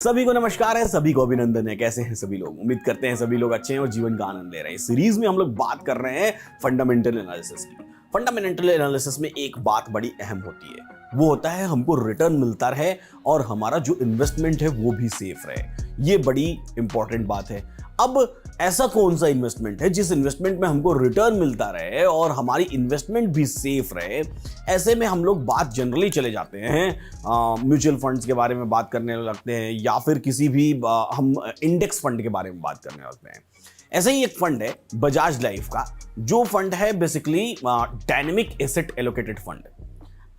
सभी को नमस्कार है, सभी को अभिनंदन है। कैसे हैं सभी लोग? उम्मीद करते हैं सभी लोग अच्छे हैं और जीवन का आनंद ले रहे हैं। इस सीरीज में हम लोग बात कर रहे हैं फंडामेंटल एनालिसिस की। फंडामेंटल एनालिसिस में एक बात बड़ी अहम होती है, वो होता है हमको रिटर्न मिलता रहे और हमारा जो इन्वेस्टमेंट है वो भी सेफ रहे। ये बड़ी इंपॉर्टेंट बात है। अब ऐसा कौन सा इन्वेस्टमेंट है जिस इन्वेस्टमेंट में हमको रिटर्न मिलता रहे और हमारी इन्वेस्टमेंट भी सेफ रहे? ऐसे में हम लोग बात जनरली चले जाते हैं म्यूचुअल फंड्स के बारे में बात करने लगते हैं या फिर किसी भी हम इंडेक्स फंड के बारे में बात करने लगते हैं। ऐसे ही एक फंड है बजाज लाइफ का, जो फंड है basically dynamic asset allocated fund.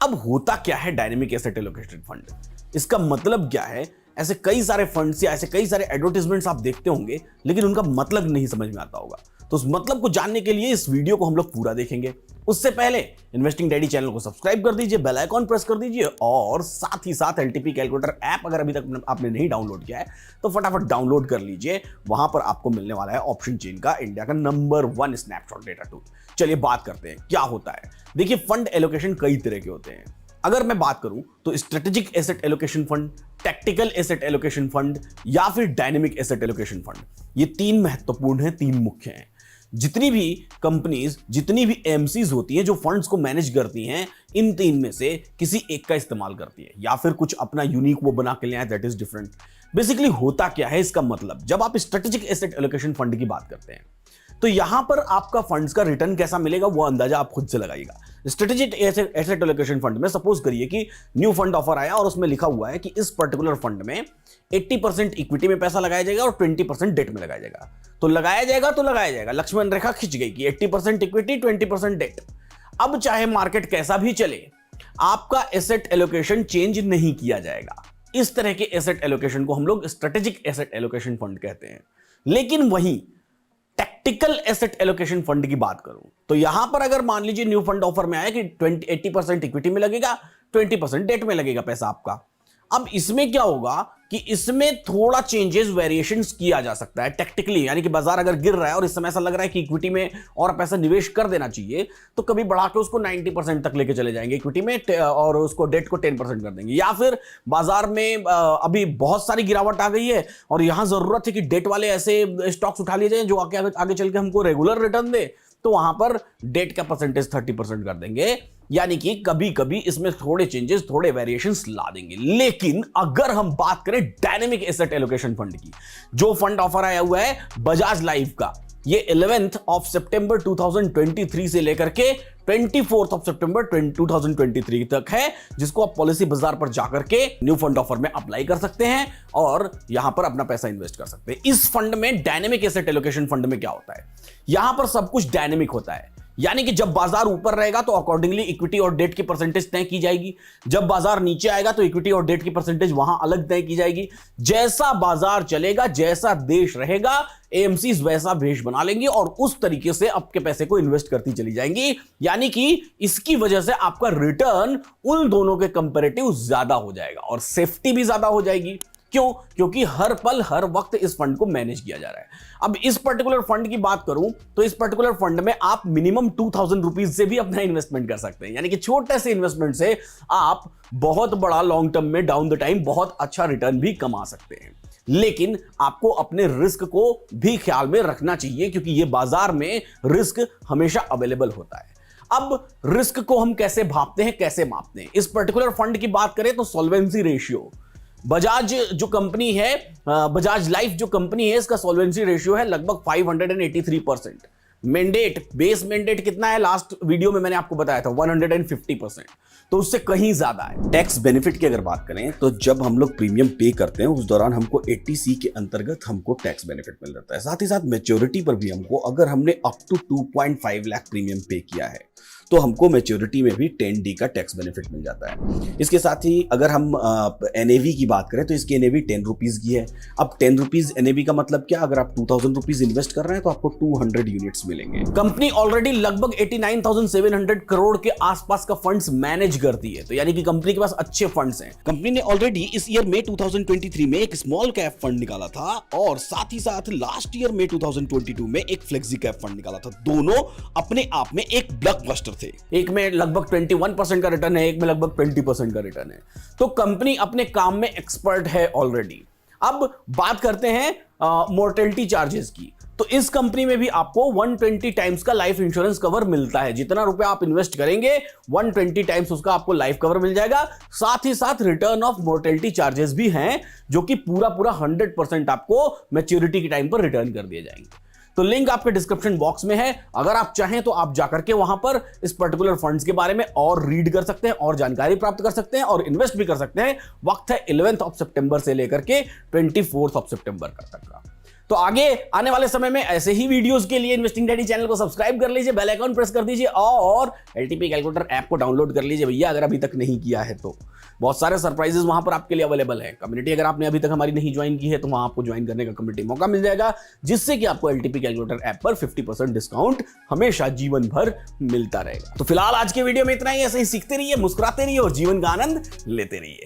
अब होता क्या है डायनेमिक एसेट एलोकेटेड फंड? इसका मतलब क्या है? ऐसे कई सारे फंड्स या ऐसे कई सारे एडवर्टाइजमेंट्स आप देखते होंगे, लेकिन उनका मतलब नहीं समझ में आता होगा। तो उस मतलब को जानने के लिए इस वीडियो को हम लोग पूरा देखेंगे। उससे पहले इन्वेस्टिंग डैडी चैनल को सब्सक्राइब कर दीजिए, बेल आइकॉन प्रेस कर दीजिए और साथ ही साथ एलटीपी कैलकुलेटर ऐप अगर अभी तक आपने नहीं डाउनलोड किया है तो फटाफट डाउनलोड कर लीजिए। वहां पर आपको मिलने वाला है ऑप्शन चेन का इंडिया का नंबर 1 स्नैपशॉट डेटा टूल। चलिए बात करते हैं क्या होता है। देखिए, फंड एलोकेशन कई तरह के होते हैं। अगर मैं बात करूं तो strategic asset allocation fund, tactical asset allocation fund या फिर डायनेमिक एसेट एलोकेशन फंड, ये तीन महत्वपूर्ण हैं, तीन मुख्य हैं। जितनी भी कंपनीज, जितनी भी एमसीज होती हैं जो फंड्स को मैनेज करती हैं, इन तीन में से किसी एक का इस्तेमाल करती है या फिर कुछ अपना यूनिक वो बना के ले आए, दैट इज डिफरेंट। बेसिकली होता क्या है इसका मतलब, जब आप स्ट्रेटेजिक एसेट एलोकेशन फंड की बात करते हैं तो यहां पर आपका फंड्स का रिटर्न कैसा मिलेगा वो अंदाजा आप खुद से लगाइएगा। स्ट्रेटेजिक एसेट एलोकेशन फंड में सपोज करिए कि न्यू फंड ऑफर आया और उसमें लिखा हुआ है कि इस पर्टिकुलर फंड में 80% इक्विटी में पैसा लगाया जाएगा और 20% डेट में लगाया जाएगा। तो लगाया जाएगा, लक्ष्मण रेखा खिंच गई कि 80% इक्विटी 20% डेट। अब चाहे मार्केट कैसा भी चले, आपका एसेट एलोकेशन चेंज नहीं किया जाएगा। इस तरह के एसेट एलोकेशन को हम लोग स्ट्रेटेजिक एसेट एलोकेशन फंड कहते हैं। लेकिन वहीं टैक्टिकल एसेट एलोकेशन फंड की बात करूं तो यहां पर अगर मान लीजिए न्यू फंड ऑफर में आया कि 80% इक्विटी में लगेगा, 20% डेट में लगेगा पैसा आपका। अब इसमें क्या होगा कि इसमें थोड़ा चेंजेस, वेरिएशंस किया जा सकता है टैक्टिकली। यानी कि बाजार अगर गिर रहा है और इस समय ऐसा लग रहा है कि इक्विटी में और पैसा निवेश कर देना चाहिए, तो कभी बढ़ा के उसको 90% तक लेके चले जाएंगे इक्विटी में और उसको डेट को 10% कर देंगे। या फिर बाजार में अभी बहुत सारी गिरावट आ गई है और यहां जरूरत है कि डेट वाले ऐसे स्टॉक्स उठा लिए जाए जो आगे चल के हमको रेगुलर रिटर्न दे, तो वहां पर डेट का परसेंटेज 30% कर देंगे। यानी कि कभी कभी इसमें थोड़े चेंजेस, थोड़े वेरिएशंस ला देंगे। लेकिन अगर हम बात करें डायनेमिक एसेट एलोकेशन फंड की, जो फंड ऑफर आया हुआ है बजाज लाइफ का, ये 11th ऑफ सितंबर 2023 से लेकर के 24th ऑफ सितंबर 2023 तक है, जिसको आप पॉलिसी बाजार पर जाकर के न्यू फंड ऑफर में अप्लाई कर सकते हैं और यहां पर अपना पैसा इन्वेस्ट कर सकते हैं। इस फंड में, डायनेमिक एसेट एलोकेशन फंड में क्या होता है, यहां पर सब कुछ डायनेमिक होता है। यानी कि जब बाजार ऊपर रहेगा तो अकॉर्डिंगली इक्विटी और डेट की परसेंटेज तय की जाएगी। जब बाजार नीचे आएगा तो इक्विटी और डेट की परसेंटेज वहां अलग तय की जाएगी। जैसा बाजार चलेगा, जैसा देश रहेगा, एएमसीज वैसा भेष बना लेंगी और उस तरीके से आपके पैसे को इन्वेस्ट करती चली जाएंगी। यानी कि इसकी वजह से आपका रिटर्न उन दोनों के कंपैरेटिव ज्यादा हो जाएगा और सेफ्टी भी ज्यादा हो जाएगी। क्यों? क्योंकि हर पल हर वक्त इस फंड को मैनेज किया जा रहा है। अब इस पर्टिकुलर फंड की बात करूं तो इस पर्टिकुलर फंड में आप मिनिमम 2000 रुपीज से भी अपना इन्वेस्टमेंट कर सकते हैं। यानी कि छोटे से इन्वेस्टमेंट से आप बहुत बड़ा लॉन्ग टर्म में डाउन द टाइम बहुत अच्छा रिटर्न भी कमा सकते हैं। लेकिन आपको अपने रिस्क को भी ख्याल में रखना चाहिए, क्योंकि यह बाजार में रिस्क हमेशा अवेलेबल होता है। अब रिस्क को हम कैसे भापते हैं, कैसे मापते हैं? इस पर्टिकुलर फंड की बात करें तो सॉल्वेंसी रेशियो, बजाज जो कंपनी है, बजाज लाइफ जो कंपनी है, इसका सॉल्वेंसी रेशियो है लगभग 583%। मैंडेट, बेस मैंडेट कितना है? लास्ट वीडियो में मैंने आपको बताया था 150%, तो उससे कहीं ज्यादा है। टैक्स बेनिफिट की अगर बात करें तो जब हम लोग प्रीमियम पे करते हैं उस दौरान हमको 80C के अंतर्गत हमको टैक्स बेनिफिट मिल जाता है। साथ ही साथ मैच्योरिटी पर भी हमको, अगर हमने अप टू 2.5 लाख प्रीमियम पे किया है तो हमको मैच्योरिटी में भी 10D का टैक्स बेनिफिट मिल जाता है। इसके साथ ही अगर हम एनएवी की बात करें तो इसकी एनएवी 10 रुपीज की है। अब 10 रुपीज एनएवी का मतलब क्या? अगर आप 2000 रुपीज इन्वेस्ट कर रहे हैं तो आपको 200 यूनिट्स मिलेंगे। कंपनी ऑलरेडी लगभग 89,700 करोड़ के आसपास का फंड्स मैनेज करती है, तो यानी कि कंपनी के पास अच्छे फंड्स हैं। कंपनी ने ऑलरेडी इस ईयर में 2023 में एक स्मॉल कैप फंड निकाला था और साथ ही साथ लास्ट ईयर में 2022 में एक फ्लेक्सी कैप फंड निकाला था। दोनों अपने आप में एक ब्लॉकबस्टर थे। एक में लगभग 21% का रिटर्न है, एक में लगभग 20% का रिटर्न है। तो कंपनी अपने काम में एक्सपर्ट है ऑलरेडी। अब बात करते हैं मोर्टेलिटी चार्जेस की। तो इस कंपनी में भी आपको 120 टाइम्स का लाइफ इंश्योरेंस कवर मिलता है। जितना रुपया आप इन्वेस्ट करेंगे 120 टाइम्स उसका आपको लाइफ कवर मिल जाएगा। साथ ही साथ रिटर्न ऑफ मोर्टेलिटी चार्जेस भी हैं, जो कि पूरा 100% आपको मैच्योरिटी के टाइम पर रिटर्न कर दिए जाएंगे। तो लिंक आपके डिस्क्रिप्शन बॉक्स में है, अगर आप चाहें तो आप जाकर के वहां पर इस पर्टिकुलर फंड्स के बारे में और रीड कर सकते हैं और जानकारी प्राप्त कर सकते हैं और इन्वेस्ट भी कर सकते हैं। वक्त है 11 सितंबर से लेकर के 24 सितंबर तक का। तो आगे आने वाले समय में ऐसे ही वीडियोस के लिए इन्वेस्टिंग डैडी चैनल को सब्सक्राइब कर लीजिए, बेल आइकन प्रेस कर दीजिए और एलटीपी कैलकुलेटर ऐप को डाउनलोड कर लीजिए भैया, अगर अभी तक नहीं किया है तो। बहुत सारे सरप्राइजेस वहां पर आपके लिए अवेलेबल है। कम्युनिटी अगर आपने अभी तक हमारी नहीं ज्वाइन की है तो वहां आपको ज्वाइन करने का कम्युनिटी मौका मिल जाएगा, जिससे कि आपको एलटीपी कैलकुलेटर ऐप पर 50% डिस्काउंट हमेशा जीवन भर मिलता रहेगा। तो फिलहाल आज के वीडियो में इतना ही। ऐसे ही सीखते रहिए, मुस्कुराते रहिए और जीवन का आनंद लेते रहिए।